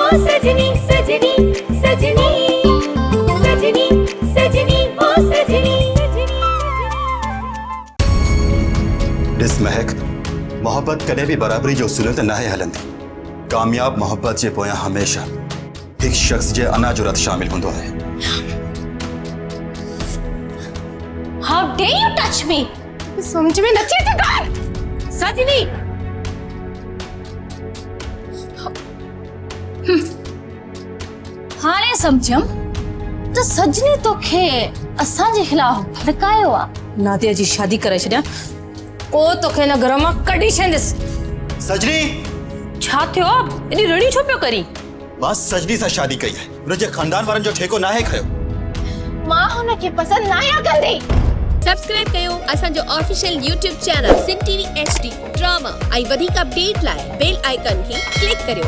सजनी सजनी सजनी सजनी सजनी ओ सजनी डिस महक मोहब्बत कदे भी बराबरी जो उसूलों ते नाहे हलंदी। कामयाब मोहब्बत जे पोयां हमेशा एक शख्स जे अना जुरत शामिल हुंदो है। How dare you touch me? समझ में नथी अचे कर सजनी। हाणे समझम तो सजनी तोखे असां जे खिलाफ भड़कायो आ। नादिया जी शादी करे छड्या ओ तोखे न घर मां कढी छंदस। सजनी छा थियो? एडी रड़ी छो पियो करी? बस सजनी सां शादी कई है। उनजे खानदान वारन जो ठेको नाहे खयो। मां हुन के पसंद ना आ कंदी। सब्सक्राइब कयो असांजो official YouTube channel Singh TV HD drama ऐं वधीक अपडेट लाइ बेल आइकन खे क्लिक करियो।